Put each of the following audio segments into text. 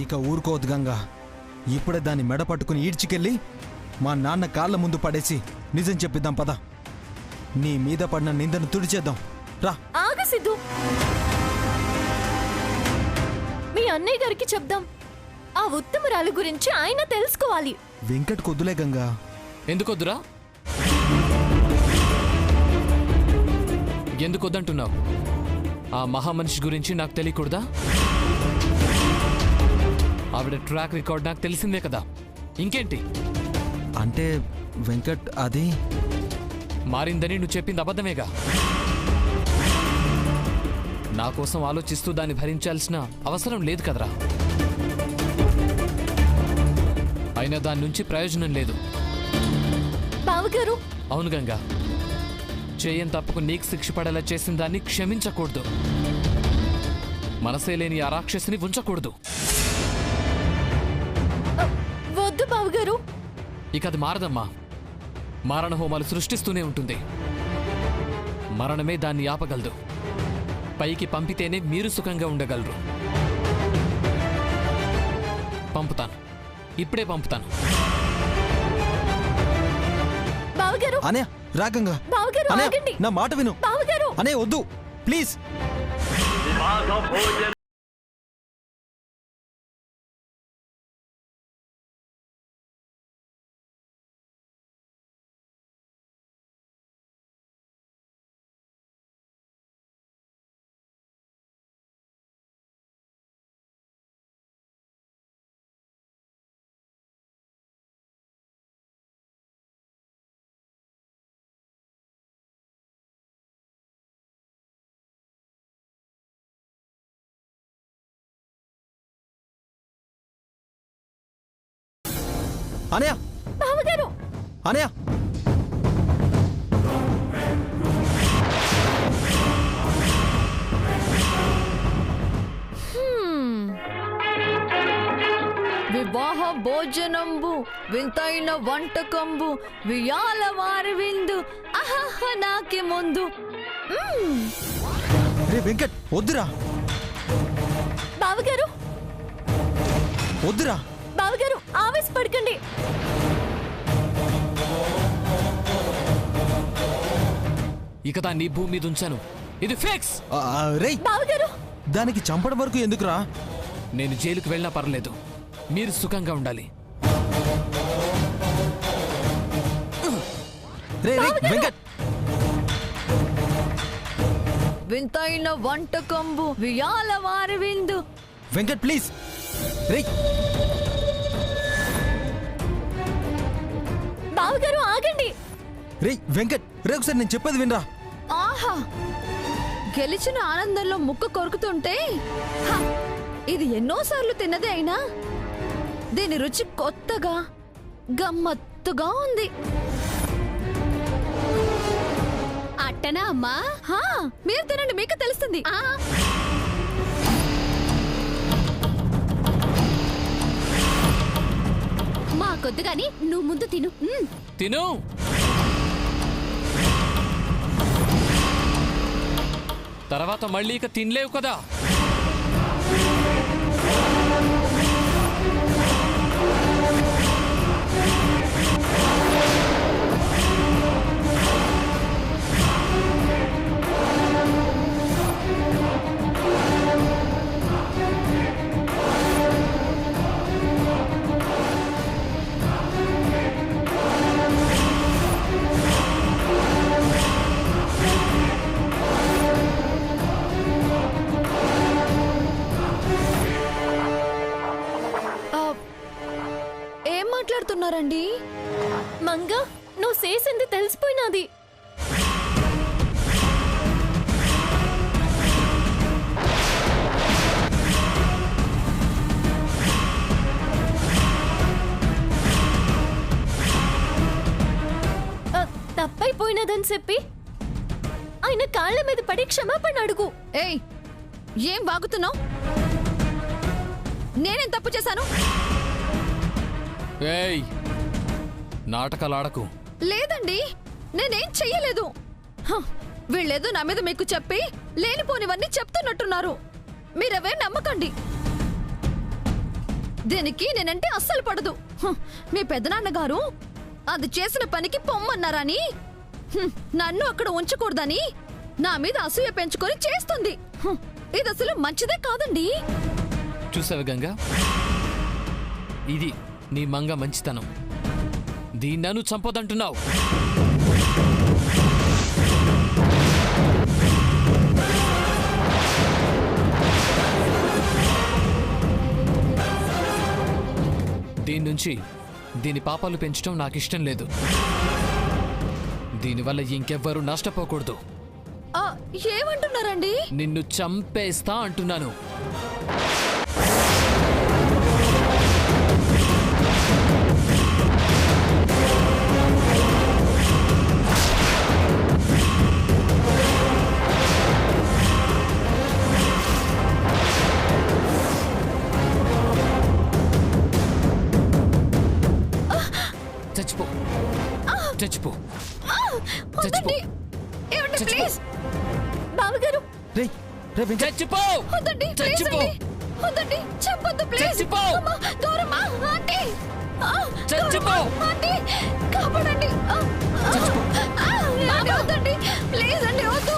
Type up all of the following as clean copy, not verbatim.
ఇక ఊరుకోవద్దు గంగా. ఇప్పుడే దాన్ని మెడ పట్టుకుని ఈడ్చికెళ్ళి మా నాన్న కాళ్ళ ముందు పడేసి నిజం చెప్పిద్దాం పద. నీ మీద పడిన నిందను తుడిచేద్దాం రా. ఆగు సిద్ధు, మీ అన్నయ్య గారికి చెప్దాం. ఆ ఉత్తమరాలు గురించి ఆయన తెలుసుకోవాలి. వెంకట్ కొద్దులే గంగా. ఎందుకొద్దురా? ఎందుకొద్దంటున్నావు? ఆ మహామనిషి గురించి నాకు తెలియకూడదా? ఆవిడ ట్రాక్ రికార్డ్ నాకు తెలిసిందే కదా, ఇంకేంటి? అంటే వెంకట్ అది మారిందని నువ్వు చెప్పింది అబద్ధమేగా. నా కోసం ఆలోచిస్తూ దాన్ని భరించాల్సిన అవసరం లేదు కదరా. అయినా దాని నుంచి ప్రయోజనం లేదు. బావగారు. అవును గంగా, చేయని తప్పకు నీకు శిక్ష పడేలా చేసిన దాన్ని క్షమించకూడదు. మనసే లేని ఆ రాక్షసిని ఉంచకూడదు. వద్దు బావగారు. ఇక అది మారదమ్మా. మారణ హోమాలు సృష్టిస్తూనే ఉంటుంది. మరణమే దాన్ని ఆపగలదు. పైకి పంపితేనే మీరు సుఖంగా ఉండగలరు. పంపుతాను, ఇప్పుడే పంపుతాను. బావగారు. అనే రాగంగా. బావగారు ఆగండి. నా మాట విను. బావగారు. అనే వద్దు ప్లీజ్. అనయ్య. బావగారు. అనయ్య. వివాహ భోజనంబు వింతైన వంటకంబు వియాల వారి విందు అహహ నాకి ముందు. రే వెంకట్ వద్దురా. బావగారు. వద్దురా. బావగారు ఆవేశపడకండి. ఇక దాన్ని భూమి మీద ఉంచాను. ఇది ఫిక్స్. రే బావగారు. దానికి చంపడం వరకు ఎందుకురా? నేను జైలుకు వెళ్ళినా పర్లేదు, మీరు సుఖంగా ఉండాలి. రే రే వెంకట్. వింతైన వంటకంబు వియాల వారి విందు. వెంకట్ ప్లీజ్. రే బావగారు ఆగండి. రే వెంకట్, రే ఒకసారి నేను చెప్పేది వినరా. ఆహా, గెలిచిన ఆనందంలో ముక్క కొరుకుతుంటే హ, ఇది ఎన్నోసార్లు తిన్నదే అయినా దీని రుచి కొత్తగా గమ్మత్తుగా ఉంది. అట్టనా అమ్మా? హా, మీరు తినండి, మీకు తెలుస్తుంది. మాకొద్దు గాని నువ్వు ముందు తిను. తిను. తర్వాత మళ్ళీ ఇక తినలేవు కదా. ఏం మాట్లాడుతున్నారండి? మంగ, నువ్వు చేసింది తెలిసిపోయినది. తప్పైపోయినదని చెప్పి ఆయన కాళ్ళ మీద పడి క్షమాపణ అడుగు. ఏయ్, ఏం వాగుతున్నావు? నేనేం తప్పు చేశాను? ఏయ్, నాటకాలాడకు. లేదండి, నేనేం చెయ్యలేదు. వీళ్ళేదో నా మీద మీకు చెప్పి లేనిపోనివన్నీ చెప్తున్నట్టున్నారు. మీరవే నమ్మకండి. దీనికి నేనంటే అస్సలు పడదు. మీ పెదనాన్నగారు అది చేసిన పనికి పొమ్మన్నారని, నన్ను అక్కడ ఉంచకూడదని నా మీద అసూయ పెంచుకొని చేస్తుంది. ఇది అసలు మంచిదే కాదండి. చూసావు గంగా, ఇది నీ మంగ మంచితనం. దీన్నను చంపదంటున్నావు. దీని నుంచి దీని పాపాలు పెంచడం నాకిష్టం లేదు. దీనివల్ల ఇంకెవ్వరూ నష్టపోకూడదు. ఏమంటున్నారండి? నిన్ను చంపేస్తా అంటున్నాను. చచ్చిపో, చచ్చిపో, చచ్చిపో, ప్లీజ్ బావగారు. రే రే వెంకట్, చచ్చిపో, వద్దండి, ప్లీజ్ చచ్చిపో, అండి. వద్దండి, చెప్పొద్దు ప్లీజ్. చచ్చిపో. అమ్మా, గౌరమ్మ, ఆంటీ. చచ్చిపో. గౌరమ్మ, ఆంటీ, కాపాడండి. ఆంటీ, వద్దండి, ప్లీజ్ అండి, వద్దు.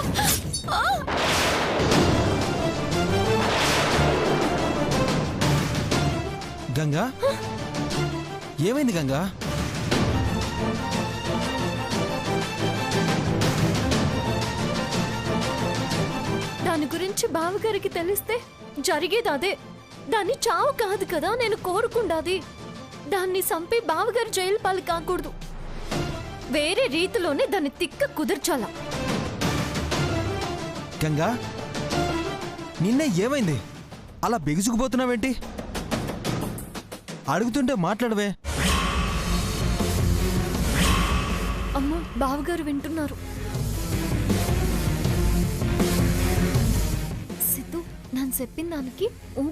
గంగా ఏమైంది గంగా? దాని గురించి బావగారికి తెలిస్తే జరిగేది అదే. దాన్ని చావు కాదు కదా నేను కోరుకుండాది. దాన్ని చంపి బావగారు జైలు పాలు కాకూడదు. వేరే రీతిలోనే దాన్ని తిక్క కుదర్చాలా. గంగా నిన్నే ఏమైంది? అలా బిగుసుకుపోతున్నావేంటి? అడుగుతుంటే మాట్లాడవే. అమ్మో, బావగారు వింటున్నారు. సిద్ధు, నేను చెప్పిన దానికి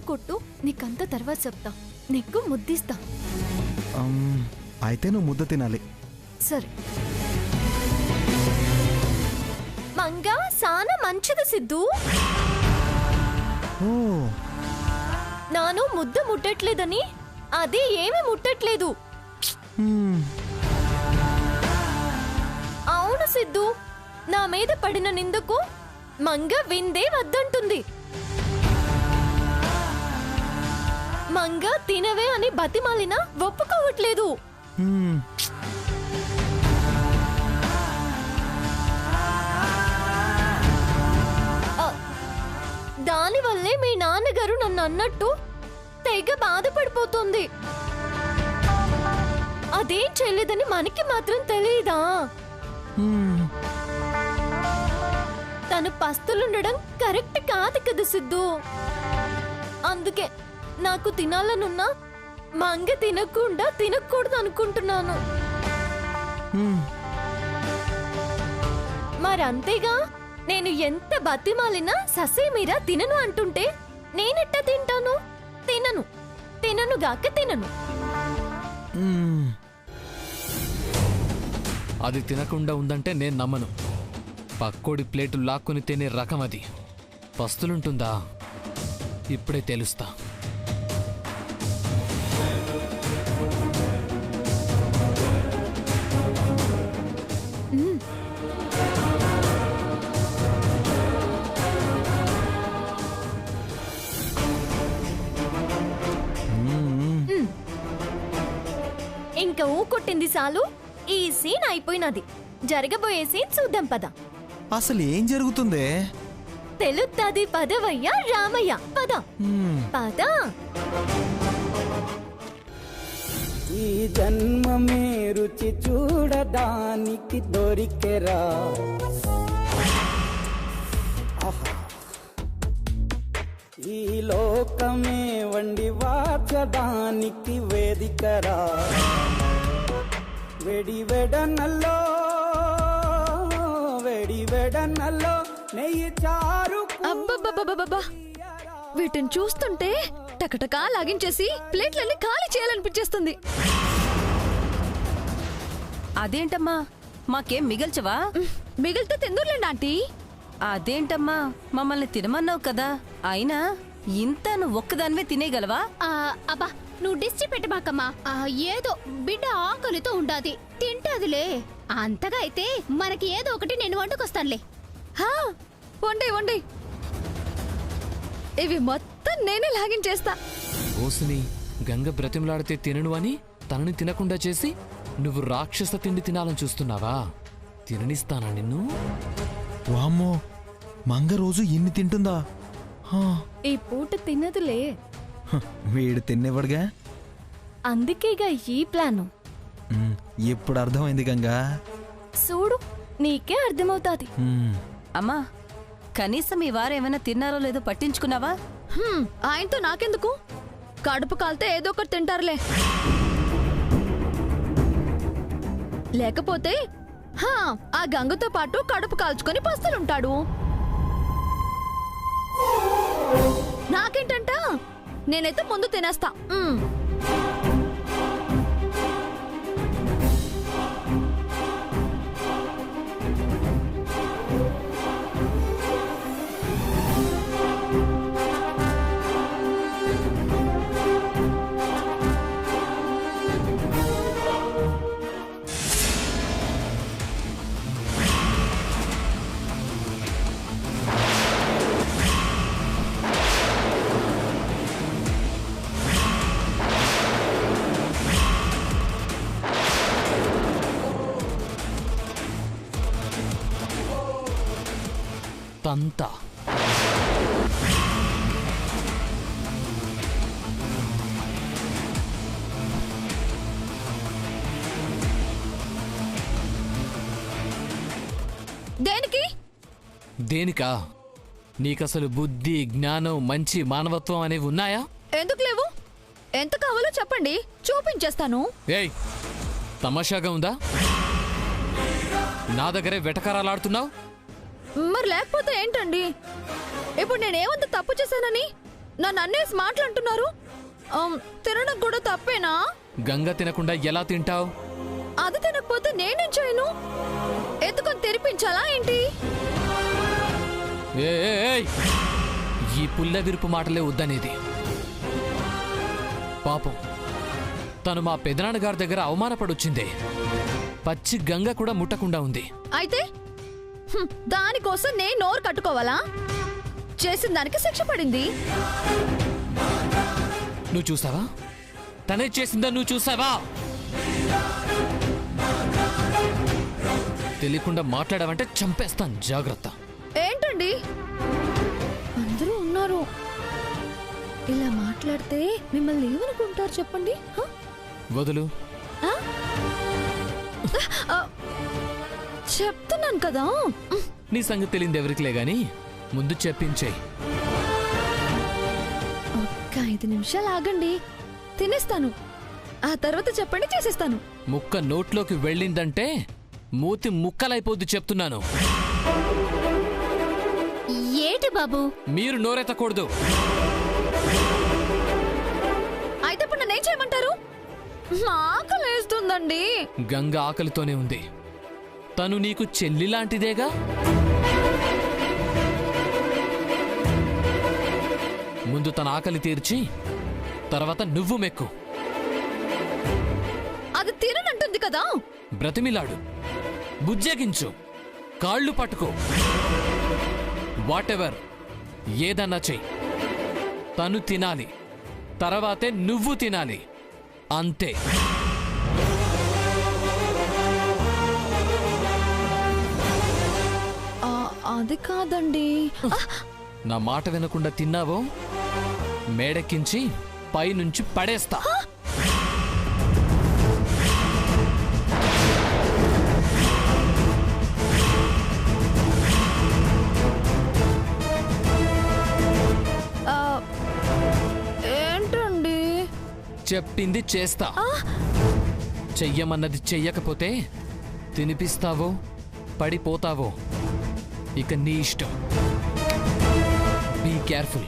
కొట్టు. నీకంతా తర్వాత చెప్తా. నీకు ముద్దిస్తా. అయితే నువ్వు ముద్ద తినాలి. సరే. మంగా సానా మంచిది సిద్ధు. ఓ నాను ముద్ద ముట్టట్లేదని అది ఏమీ ముట్టట్లేదు. అవును సిద్ధు, నా మీద పడిన నిందకు మంగ విందే వద్దంటుంది. మంగ తినవే అని బతిమాలినా ఒప్పుకోవట్లేదు. దానివల్లే మీ నాన్నగారు నన్ను అన్నట్టు తెగ బాధపడిపోతుంది. అదేం చెల్లిదని మనకి మాత్రం తెలీదా? తను పస్తులుండడం కరెక్ట్ కాదు కదా సిద్ధు. అందుకే నాకు తినాలనున్నా మంగ తినకుండా తినకూడదు అనుకుంటున్నాను. మరంతేగా, నేను ఎంత బతిమాలినా ససేమిరా తినను అంటుంటే నేనెట్టా తింటాను? తినను, తిననుగాక తినను. అది తినకుండా ఉందంటే నేను నమ్మను. పక్కోడి ప్లేటు లాక్కుని తినే రకం అది. పస్తులుంటుందా? ఇప్పుడే తెలుస్తా. ఇంకా కొట్టింది చాలు. ఈ సీన్ అయిపోయినది. జరగబోయే సీన్ చూద్దాం పద. అసలు ఏం జరుగుతుందే? తెలుత్తది పదవయ్య రామయ్య. పద పద. ఈ జన్మమే రుచి చూడడానికి దొరికెరా. ఈ లోకమే వండి వాచడానికి వేదికరా. వెడి వెడనల్లో నెయ్యి చారు. అబ్బబ్బబ్బబ్బబ్బా, వీటిని చూస్తుంటే టకటకా లాగించేసి ప్లేట్లన్నీ ఖాళీ చేయాలనిపించేస్తుంది. అదేంటమ్మా, మాకేం మిగల్చవా? మిగిలితే తిందుర్లేండి ఆంటీ. అదేంటమ్మా, మమ్మల్ని తినమన్నావు కదా. అయినా ఇంత నువ్వు ఒక్కదానివే తినేయగలవా? అబ్బా నువ్వు డిస్చి పెట్టమాకమ్మా. ఏదో బిడ్డ ఆకలితో ఉండాది, తింటాదిలే. అంతగా అయితే మనకి ఏదో ఒకటి నేను వండుకొస్తానులే. వండి వండి, ఇవి మొత్తం నేనే లాగించేస్తా. ఓసిని గంగ బ్రతిమలాడితే తినను అని తనని తినకుండా చేసి నువ్వు రాక్షస తిండి తినాలని చూస్తున్నావా? తిననిస్తానా నిన్ను? వామ్మో, మంగ రోజు ఇన్ని తింటుందా? హా, ఈ పూట తినదులే. హ, వీడు తినేవాడుగా. అందుకేగా ఈ ప్లాను. ఎప్పుడు అర్థమైంది గంగా? చూడు, నీకే అర్థమవుతాది. అమ్మా, కనీసం ఈ వారం ఏమైనా తిన్నారో లేదో పట్టించుకున్నావా? ఆయనతో నాకెందుకు? కడుపు కాలితే ఏదో ఒకటి తింటారులే. లేకపోతే ఆ గంగతో పాటు కడుపు కాల్చుకొని పస్తులుంటాడు. నాకేంటంట, నేనైతే ముందు తినేస్తా. తంతా దేనికి? దేనికా? నీకసలు బుద్ధి, జ్ఞానం, మంచి మానవత్వం అనేవి ఉన్నాయా? ఎందుకు లేవు? ఎంత కావాలో చెప్పండి, చూపించేస్తాను. ఏయ్, తమాషాగా ఉందా? నా దగ్గరే వెటకారాలాడుతున్నావు? మరి లేకపోతే ఏంటండి? ఇప్పుడు నేనేమంత తప్పు చేశానని నన్ను అన్నేసి మాట్లాడుతున్నారు? తినడం కూడా తప్పేనా? గంగ తినకుండా ఎలా తింటావు? అది తినకపోతే నేనేం చేయను? ఎత్తుకొని తెరిపించాలా ఏంటి? ఏయ్, ఈ పుల్ల విరుపు మాటలే వద్దనేది. పాపం, తను మా పెదనాన్నగారి దగ్గర అవమానపడొచ్చిందే. పచ్చి గంగ కూడా ముట్టకుండా ఉంది. అయితే దానికోసం నేను నోరు కట్టుకోవాలా? చేసిన దానికి శిక్ష పడింది. నువ్వు చూసావా? తనే చేసిందా నువ్వు చూసావా? తెలియకుండా మాట్లాడావంటే చంపేస్తాను, జాగ్రత్త. ఏంటండి, అందరూ ఉన్నారు, ఇలా మాట్లాడితే మిమ్మల్ని ఏమనుకుంటారు చెప్పండి? వదులు. చెప్తున్నాను కదా. నీ సంగతి తెలియదు ఎవరికిలే గాని ముందు చెప్పించేయి. ఒక్క 5 నిమిషాలు ఆగండి, తినేస్తాను. ఆ తర్వాత చెప్పండి, చేసేస్తాను. ముక్క నోట్లోకి వెళ్ళిందంటే మూతి ముక్కలైపోద్ది చెప్తున్నాను. ఏటి బాబు? మీరు నోరెత్తకూడదు. అయితే ఇప్పుడు నన్నేం చేయమంటారు? ఆకలేస్తుందండి. గంగ ఆకలితోనే ఉంది. తను నీకు చెల్లి లాంటిదేగా. ముందు తన ఆకలి తీర్చి తర్వాత నువ్వు మెక్కు. అది తిననంటుంది కదా. బ్రతిమిలాడు, బుజ్జగించు, కాళ్ళు పట్టుకో, వాటెవర్ ఏదన్నా చెయ్యి. తను తినాలి, తర్వాతే నువ్వు తినాలి, అంతే. అది కాదండి. నా మాట వినకుండా తిన్నావో మేడెక్కించి పైనుంచి పడేస్తా. ఏంటండి? చెప్పింది చేస్తా. చెయ్యమన్నది చెయ్యకపోతే తినిపిస్తావో పడిపోతావో ఇక నీ ఇష్టం. Be careful.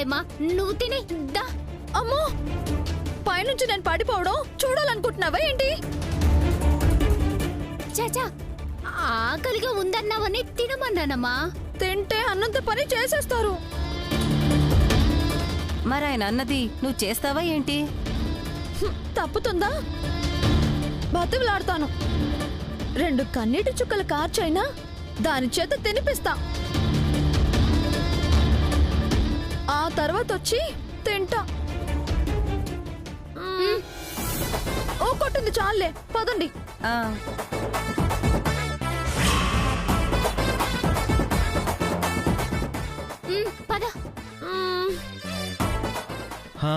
చేస్తానులేమ్మా, నువ్వు తినే దా. అమ్మో, పైనుంచి నేను పడిపోవడం చూడాలనుకుంటున్నావా ఏంటి? చాచా, ఆకలిగా ఉందన్నావని తినమన్నానమ్మా. తింటే అన్నంత పని చేసేస్తారు. మరి ఆయన అన్నది నువ్వు చేస్తావా ఏంటి? తప్పుతుందా? బతిలాడతాను. 2 కన్నీటి చుక్కల కార్చైనా దాని చేత తినిపిస్తా. ఆ తర్వాత వచ్చి తింటా. ఓ కొట్టింది చాలే, పదండి. ఆ, పద. హా,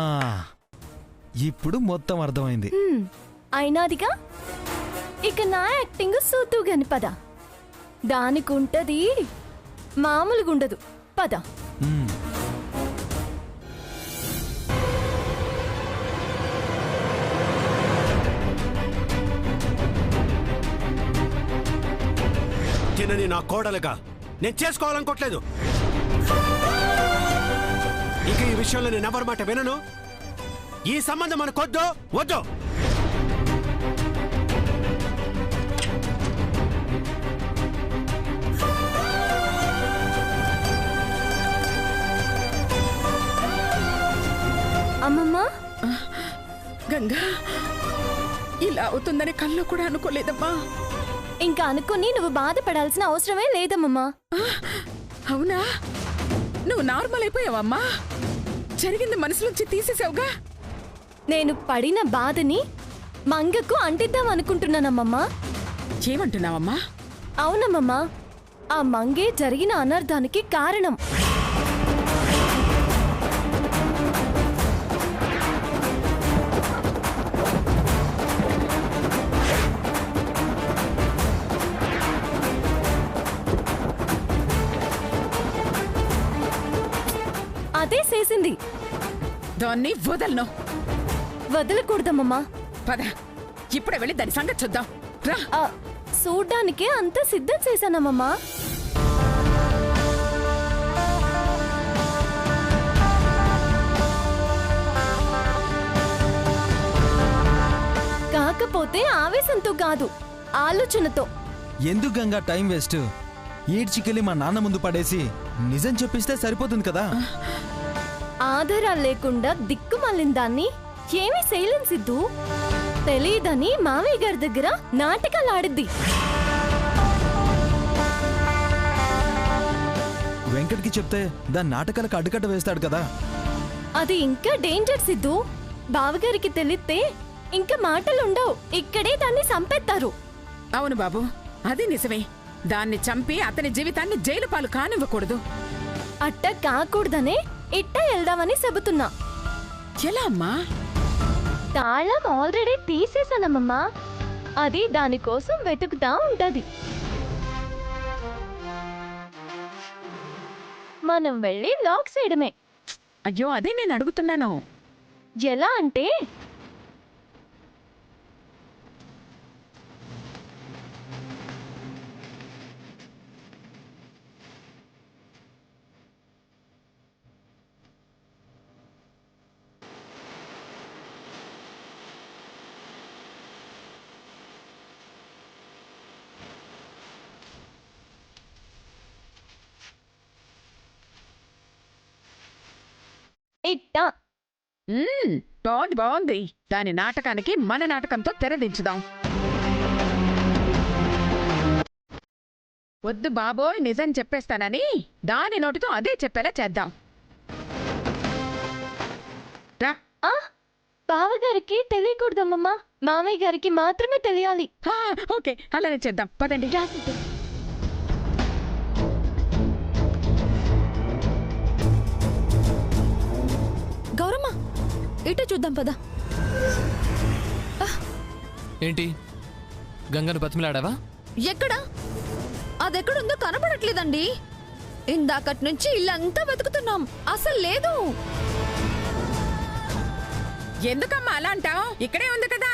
ఇప్పుడు మొత్తం అర్థమైంది. అయినాదిగా ఇక నా యాక్టింగ్ సూతూ గని పద. దానికుంటది, మామూలుగా ఉండదు. పద. మ్మ్. తినని నా కోడలుగా నేను చేసుకోవాలనుకోవట్లేదు. ఇక ఈ విషయంలో నేను ఎవరి మాట వినను. ఈ సంబంధం మనకొద్దు, వద్దు. అమ్మమ్మ, గంగా, ఇలా అవుతుందని కల్లో కూడా అనుకోలేదమ్మా. ఇంకా అనుకుని నువ్వు బాధపడాల్సిన అవసరమే లేదమ్మమ్మా. అవునా? నువ్వు నార్మల్ అయిపోయావమ్మా. జరిగింది మనసులోంచి తీసేసావుగా. నేను పడిన బాధని మంగకు అంటిద్దాం అనుకుంటున్నానమ్మమ్మా. ఏమంటున్నావమ్మా? అవునమ్మమ్మా, ఆ మంగే జరిగిన అనర్థానికి కారణం. అదే చేసింది. దాన్ని వదలను. వదలకూడదమ్మమ్మా. పద, ఇప్పుడే వెళ్ళి దాని సంగతి చూద్దాం. రా. చూడ్డానికే అంత సిద్ధం చేశానమ్మమ్మా. కాకపోతే ఆవేశంతో కాదు, ఆలోచనతో. ఎందుకు గంగా టైం వేస్ట్? ఈడ్చికెళ్ళి మా నాన్న ముందు పడేసి నిజం చెప్పిస్తే సరిపోతుంది కదా. ఆధారాలు లేకుండా దిక్కుమాలిన దాన్ని ఏమీ చేయలేని సిద్ధు. తెలీదని మావయ్య గారి దగ్గర నాటకాలు ఆడిద్ది. వెంకట్కి చెప్తే దాని నాటకాలకు అడ్డుకట్ట వేస్తాడు కదా. అది ఇంకా డేంజర్ సిద్ధు. బావగారికి తెలిస్తే ఇంకా మాటలుండవు. ఇక్కడే దాన్ని చంపేస్తారు. అవును బాబు, అది నిజమే. దాన్ని చంపి అతని జీవితాన్ని జైలు పాలు కానివ్వకూడదు. అట్ట కాకూడదనే ఇట్ట వెళ్దామని చెబుతున్నా. ఎలా అమ్మా? తాళం ఆల్రెడీ తీసేసానమ్మమ్మా. అది దానికోసం వెతుకుతా ఉంటది. మనం వెళ్ళి లాక్ చేయడమే. అయ్యో, అదే నేను అడుగుతున్నాను. ఎలా అంటే, ఇట్ట. బాగుంది బాగుంది. దాని నాటకానికి మన నాటకంతో తెరదించుదాం. వద్దు బాబోయ్, నిజం చెప్పేస్తానని దాని నోటితో అదే చెప్పేలా చేద్దాం. రా. బావగారికి తెలియకూడదమ్మమ్మా. మామయ్య గారికి మాత్రమే తెలియాలి. ఓకే, అలానే చేద్దాం. పదండి. రాసిద్దు. గౌరమ్మ, ఇటు చూద్దాం పద. ఏంటి, గంగను బతిమిలాడావా? ఎక్కడా? అదెక్కడుందో కనపడట్లేదండి. ఇందాకటి నుంచి ఇల్లంతా వెతుకుతున్నాం, అసలు లేదు. ఎందుకమ్మా అలా అంటావు? ఇక్కడే ఉంది కదా.